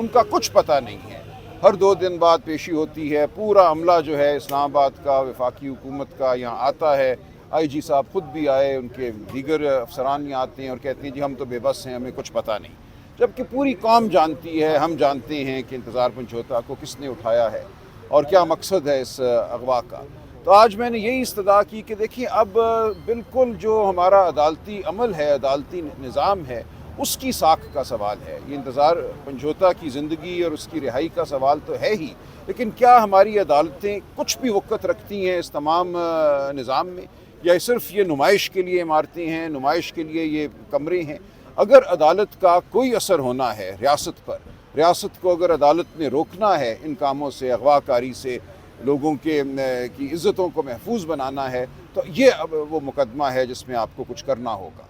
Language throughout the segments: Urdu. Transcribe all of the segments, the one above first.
ان کا کچھ پتہ نہیں ہے. ہر 2 دن بعد پیشی ہوتی ہے. پورا عملہ جو ہے اسلام آباد کا وفاقی حکومت کا یہاں آتا ہے. آئی جی صاحب خود بھی آئے, ان کے دیگر افسران یہاں آتے ہیں اور کہتے ہیں جی ہم تو بے بس ہیں, ہمیں کچھ پتہ نہیں. جبکہ پوری قوم جانتی ہے, ہم جانتے ہیں کہ انتظار پنجھوتا کو کس نے اٹھایا ہے اور کیا مقصد ہے اس اغوا کا. تو آج میں نے یہی استدعا کی کہ دیکھیں اب بالکل جو ہمارا عدالتی عمل ہے, عدالتی نظام ہے, اس کی ساکھ کا سوال ہے. یہ انتظار پنجھوتا کی زندگی اور اس کی رہائی کا سوال تو ہے ہی, لیکن کیا ہماری عدالتیں کچھ بھی وقت رکھتی ہیں اس تمام نظام میں, یا صرف یہ نمائش کے لیے عمارتیں ہیں, نمائش کے لیے یہ کمرے ہیں؟ اگر عدالت کا کوئی اثر ہونا ہے ریاست پر, ریاست کو اگر عدالت نے روکنا ہے ان کاموں سے, اغوا کاری سے, لوگوں کی عزتوں کو محفوظ بنانا ہے, تو یہ اب وہ مقدمہ ہے جس میں آپ کو کچھ کرنا ہوگا.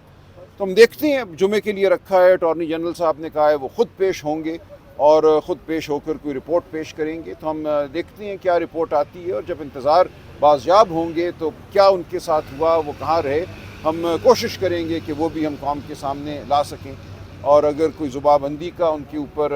تو ہم دیکھتے ہیں, جمعے کے لیے رکھا ہے, اٹارنی جنرل صاحب نے کہا ہے وہ خود پیش ہوں گے اور خود پیش ہو کر کوئی رپورٹ پیش کریں گے. تو ہم دیکھتے ہیں کیا رپورٹ آتی ہے, اور جب انتظار بازیاب ہوں گے تو کیا ان کے ساتھ ہوا, وہ کہاں رہے, ہم کوشش کریں گے کہ وہ بھی ہم قوم کے سامنے لا سکیں, اور اگر کوئی زبابندی کا ان کے اوپر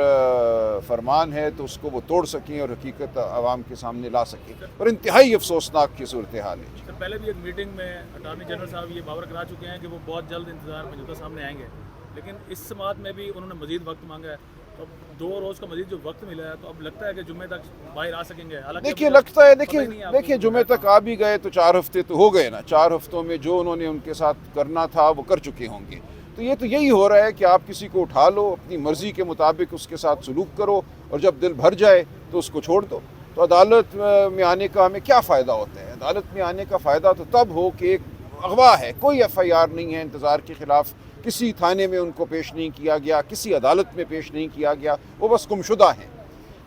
فرمان ہے تو اس کو وہ توڑ سکیں اور حقیقت عوام کے سامنے لا سکیں. اور انتہائی افسوسناک کی صورتحال ہے. سر پہلے بھی ایک میٹنگ میں اٹارنی جنرل صاحب یہ باور کرا چکے ہیں کہ وہ بہت جلد انتظار پنجھوتا سامنے آئیں گے, لیکن اس سماعت میں بھی انہوں نے مزید وقت مانگا ہے. تو اب 2 روز کا مزید جو وقت ملا ہے, تو اب لگتا ہے کہ جمعے تک باہر آ سکیں گے. دیکھیے لگتا ہے, دیکھیے جمعے تک آ بھی گئے تو 4 ہفتے تو ہو گئے نا. 4 ہفتوں میں جو انہوں نے ان کے ساتھ کرنا تھا وہ کر چکے ہوں گے. تو یہ تو یہی ہو رہا ہے کہ آپ کسی کو اٹھا لو, اپنی مرضی کے مطابق اس کے ساتھ سلوک کرو, اور جب دل بھر جائے تو اس کو چھوڑ دو. تو عدالت میں آنے کا ہمیں کیا فائدہ ہوتا ہے؟ عدالت میں آنے کا فائدہ تو تب ہو کہ ایک اغوا ہے, کوئی ایف آئی آر نہیں ہے انتظار کے خلاف, کسی تھانے میں ان کو پیش نہیں کیا گیا, کسی عدالت میں پیش نہیں کیا گیا, وہ بس گمشدہ ہیں.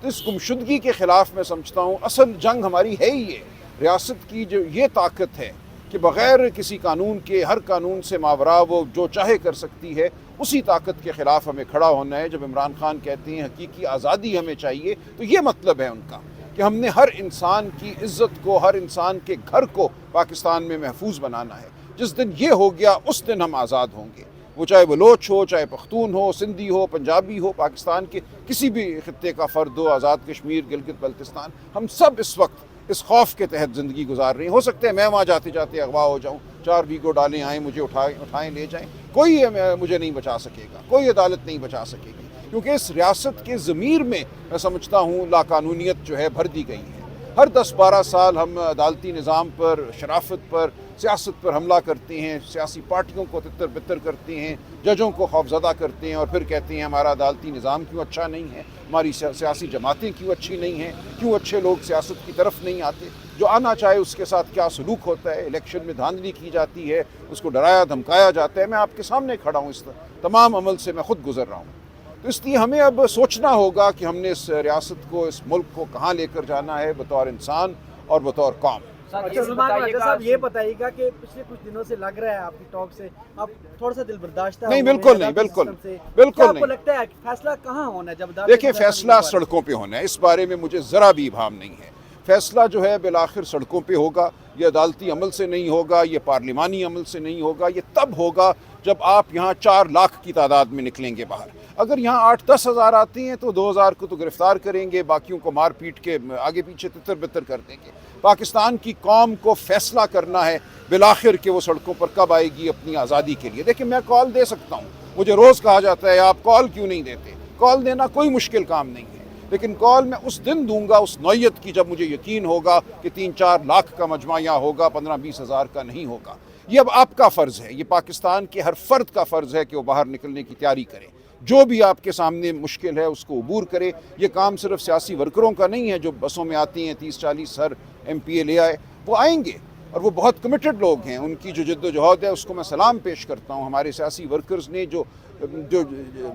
تو اس گمشدگی کے خلاف میں سمجھتا ہوں اصل جنگ ہماری ہے ہی یہ. ریاست کی جو یہ طاقت ہے کہ بغیر کسی قانون کے, ہر قانون سے ماورا وہ جو چاہے کر سکتی ہے, اسی طاقت کے خلاف ہمیں کھڑا ہونا ہے. جب عمران خان کہتے ہیں حقیقی آزادی ہمیں چاہیے, تو یہ مطلب ہے ان کا کہ ہم نے ہر انسان کی عزت کو, ہر انسان کے گھر کو پاکستان میں محفوظ بنانا ہے. جس دن یہ ہو گیا اس دن ہم آزاد ہوں گے. وہ چاہے بلوچ ہو, چاہے پختون ہو, سندھی ہو, پنجابی ہو, پاکستان کے کسی بھی خطے کا فرد ہو, آزاد کشمیر, گلگت بلتستان, ہم سب اس وقت اس خوف کے تحت زندگی گزار رہے ہیں. ہو سکتا ہے میں وہاں جاتے جاتے اغوا ہو جاؤں, 4 ویگو ڈالیں آئیں, مجھے اٹھائیں لے جائیں, کوئی مجھے نہیں بچا سکے گا, کوئی عدالت نہیں بچا سکے گی, کیونکہ اس ریاست کے ضمیر میں سمجھتا ہوں لاقانونیت جو ہے بھر دی گئی ہے. ہر 10-12 سال ہم عدالتی نظام پر, شرافت پر, سیاست پر حملہ کرتے ہیں, سیاسی پارٹیوں کو تتر بتر کرتے ہیں, ججوں کو خوفزدہ کرتے ہیں, اور پھر کہتے ہیں ہمارا عدالتی نظام کیوں اچھا نہیں ہے, ہماری سیاسی جماعتیں کیوں اچھی نہیں ہیں, کیوں اچھے لوگ سیاست کی طرف نہیں آتے. جو آنا چاہے اس کے ساتھ کیا سلوک ہوتا ہے, الیکشن میں دھاندلی کی جاتی ہے, اس کو ڈرایا دھمکایا جاتا ہے. میں آپ کے سامنے کھڑا ہوں, اس تمام عمل سے میں خود گزر رہا ہوں. تو اس لیے ہمیں اب سوچنا ہوگا کہ ہم نے اس ریاست کو, اس ملک کو کہاں لے کر جانا ہے بطور انسان اور بطور قوم. صاحب یہ بتائیے گا کہ پچھلے کچھ دنوں سے لگ رہا ہے آپ کی ٹاک سے آپ تھوڑا سا دل برداشتہ نہیں, بالکل نہیں, بالکل بالکل نہیں. لگتا ہے فیصلہ کہاں ہونا ہے جب دیکھیں فیصلہ سڑکوں پہ ہونا ہے, اس بارے میں مجھے ذرا بھی ابہام نہیں ہے. فیصلہ جو ہے بالآخر سڑکوں پہ ہوگا. یہ عدالتی عمل سے نہیں ہوگا, یہ پارلیمانی عمل سے نہیں ہوگا. یہ تب ہوگا جب آپ یہاں 4 لاکھ کی تعداد میں نکلیں گے باہر. اگر یہاں 8-10 ہزار آتے ہیں تو 2,000 کو تو گرفتار کریں گے, باقیوں کو مار پیٹ کے آگے پیچھے تتر بتر کر دیں گے. پاکستان کی قوم کو فیصلہ کرنا ہے بالآخر کہ وہ سڑکوں پر کب آئے گی اپنی آزادی کے لیے. دیکھیں میں کال دے سکتا ہوں, مجھے روز کہا جاتا ہے آپ کال کیوں نہیں دیتے. کال دینا کوئی مشکل کام نہیں ہے, لیکن کال میں اس دن دوں گا اس نوعیت کی جب مجھے یقین ہوگا کہ 3-4 لاکھ کا مجمع یہاں ہوگا, 15-20 ہزار کا نہیں ہوگا. یہ اب آپ کا فرض ہے, یہ پاکستان کے ہر فرد کا فرض ہے کہ وہ باہر نکلنے کی تیاری کرے. جو بھی آپ کے سامنے مشکل ہے اس کو عبور کرے. یہ کام صرف سیاسی ورکروں کا نہیں ہے جو بسوں میں آتی ہیں 30-40 ہر ایم پی اے لے آئے, وہ آئیں گے اور وہ بہت کمیٹڈ لوگ ہیں. ان کی جو جد و جہد ہے اس کو میں سلام پیش کرتا ہوں. ہمارے سیاسی ورکرز نے جو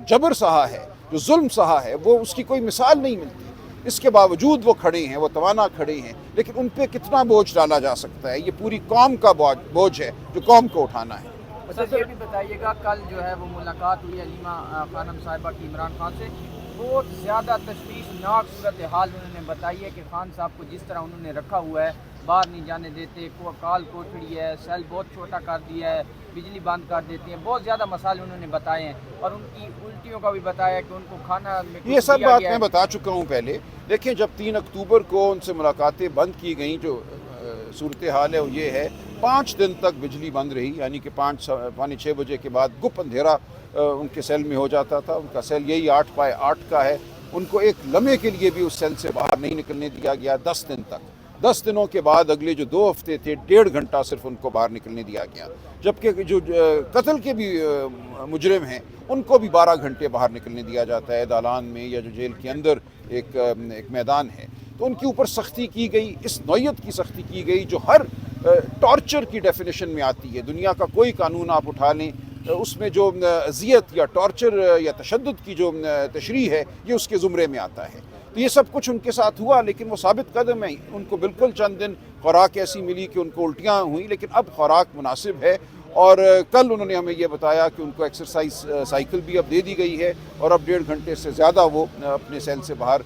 جبر سہا ہے, جو ظلم سہا ہے, وہ اس کی کوئی مثال نہیں ملتی. اس کے باوجود وہ کھڑے ہیں, وہ توانا کھڑے ہیں, لیکن ان پہ کتنا بوجھ ڈالا جا سکتا ہے؟ یہ پوری قوم کا بوجھ ہے جو قوم کو اٹھانا ہے. سر یہ بھی بتائیے گا, کل جو ہے وہ ملاقات ہوئی علیمہ خانم صاحبہ کی عمران خان سے, بہت زیادہ تشویشناک صورتحال انہوں نے بتائی ہے کہ خان صاحب کو جس طرح انہوں نے رکھا ہوا ہے باہر نہیں جانے دیتے، کال کوٹڑی ہے، سیل بہت چھوٹا کر دیا ہے، بجلی بند کر دیتے ہیں، بہت زیادہ مسائل انہوں نے بتائے ہیں، اور ان کی الٹیوں کا بھی بتایا کہ ان کو کھانا میں یہ کچھ سب دیا بات گیا میں ہے۔ بتا چکا ہوں پہلے. دیکھیں جب 3 اکتوبر کو ان سے ملاقاتیں بند کی گئیں، جو صورتحال ہے وہ یہ ہے 5 دن تک بجلی بند رہی، یعنی کہ 5:45 بجے کے بعد گپ اندھیرا ان کے سیل میں ہو جاتا تھا. ان کا سیل یہی 8x8 کا ہے. ان کو ایک لمحے کے لیے بھی اس سیل سے باہر نہیں نکلنے دیا گیا 10 دن تک. 10 دنوں کے بعد اگلے جو 2 ہفتے تھے 1.5 گھنٹہ صرف ان کو باہر نکلنے دیا گیا، جبکہ جو قتل کے بھی مجرم ہیں ان کو بھی 12 گھنٹے باہر نکلنے دیا جاتا ہے دالان میں یا جو جیل کے اندر ایک میدان ہے. تو ان کے اوپر سختی کی گئی، اس نوعیت کی سختی کی گئی جو ہر ٹارچر کی ڈیفینیشن میں آتی ہے. دنیا کا کوئی قانون آپ اٹھا لیں، اس میں جو اذیت یا ٹارچر یا تشدد کی جو تشریح ہے یہ اس کے زمرے میں آتا ہے. تو یہ سب کچھ ان کے ساتھ ہوا، لیکن وہ ثابت قدم ہیں. ان کو بالکل چند دن خوراک ایسی ملی کہ ان کو الٹیاں ہوئیں، لیکن اب خوراک مناسب ہے. اور کل انہوں نے ہمیں یہ بتایا کہ ان کو ایکسرسائز سائیکل بھی اب دے دی گئی ہے، اور اب 1.5 گھنٹے سے زیادہ وہ اپنے سیل سے باہر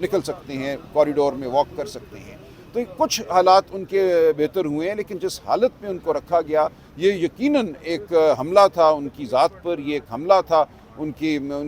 نکل سکتے ہیں، کوریڈور میں واک کر سکتے ہیں. تو کچھ حالات ان کے بہتر ہوئے ہیں، لیکن جس حالت میں ان کو رکھا گیا یہ یقیناً ایک حملہ تھا ان کی ذات پر، یہ ایک حملہ تھا ان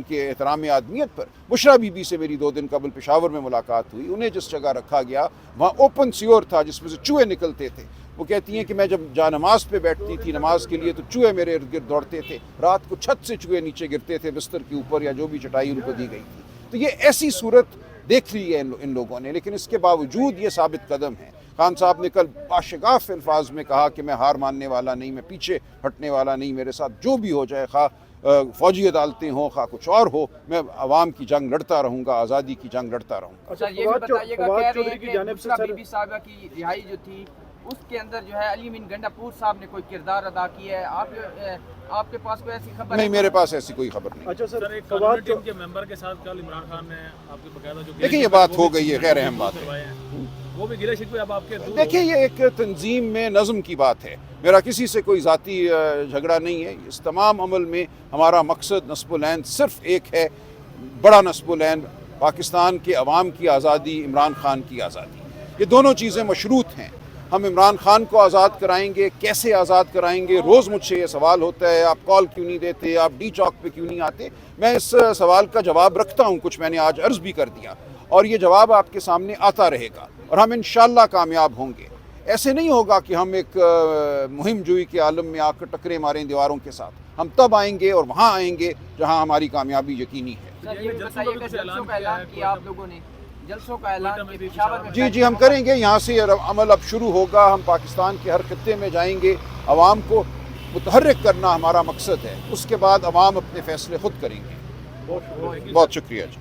کے احترام آدمیت پر. بشرا بی بی سے میری 2 دن قبل پشاور میں ملاقات ہوئی. انہیں جس جگہ رکھا گیا وہاں اوپن سیور تھا جس میں سے چوہے نکلتے تھے. وہ کہتی ہیں کہ میں جب جا نماز پہ بیٹھتی تھی نماز کے لیے تو چوہے میرے ارد گرد دوڑتے تھے، رات کو چھت سے چوہے نیچے گرتے تھے بستر کے اوپر یا جو بھی چٹائی ان کو دی گئی تھی. تو یہ ایسی صورت دیکھ لی ہے ان لوگوں نے، لیکن اس کے باوجود یہ ثابت قدم ہے. خان صاحب نے کل باشگاف الفاظ میں کہا کہ میں ہار ماننے والا نہیں، میں پیچھے ہٹنے والا نہیں، میرے ساتھ جو بھی ہو جائے، خواہ فوجی عدالتیں ہوں خواہ کچھ اور ہو، میں عوام کی جنگ لڑتا رہوں گا، آزادی کی جنگ لڑتا رہوں گا. اچھا یہ بھی بتائیے گا، کہہ رہے ہیں کہ بشرا بی بی صاحبہ کی رہائی جو تھی اس کے اندر جو ہے علی امین گنڈاپور صاحب نے کوئی کردار ادا کیا ہے؟ آپ کے پاس کوئی ایسی خبر نہیں، میرے پاس ایسی کوئی خبر نہیں. اچھا سر، ایک قانونی ٹیم کے ممبر کے ساتھ کل عمران خان نے آپ کے باقاعدہ جو دیکھیں یہ بات ہو گئی ہے، غیر اہم بات ہے. وہ بھی گلے شکوے اب آپ کے دور دیکھیں یہ ایک تنظیم میں نظم کی بات ہے، میرا کسی سے کوئی ذاتی جھگڑا نہیں ہے. اس تمام عمل میں ہمارا مقصد نصب العین صرف ایک ہے، بڑا نصب العین، پاکستان کے عوام کی آزادی، عمران خان کی آزادی. یہ دونوں چیزیں مشروط ہیں. ہم عمران خان کو آزاد کرائیں گے، کیسے آزاد کرائیں گے؟ روز مجھ سے یہ سوال ہوتا ہے، آپ کال کیوں نہیں دیتے، آپ ڈی چوک پہ کیوں نہیں آتے؟ میں اس سوال کا جواب رکھتا ہوں، کچھ میں نے آج عرض بھی کر دیا، اور یہ جواب آپ کے سامنے آتا رہے گا، اور ہم انشاءاللہ کامیاب ہوں گے. ایسے نہیں ہوگا کہ ہم ایک مہم جوئی کے عالم میں آ کر ٹکرے ماریں دیواروں کے ساتھ. ہم تب آئیں گے اور وہاں آئیں گے جہاں ہماری کامیابی یقینی ہے. سر یہ بتائیے کہ جلسوں کا اعلان کیا آپ لوگوں نے، جلسوں کا اعلان پشاور میں؟ جی ہم کریں گے. یہاں سے عمل اب شروع ہوگا. ہم پاکستان کے ہر خطے میں جائیں گے. عوام کو متحرک کرنا ہمارا مقصد ہے. اس کے بعد عوام اپنے فیصلے خود کریں گے. بہت شکریہ جی.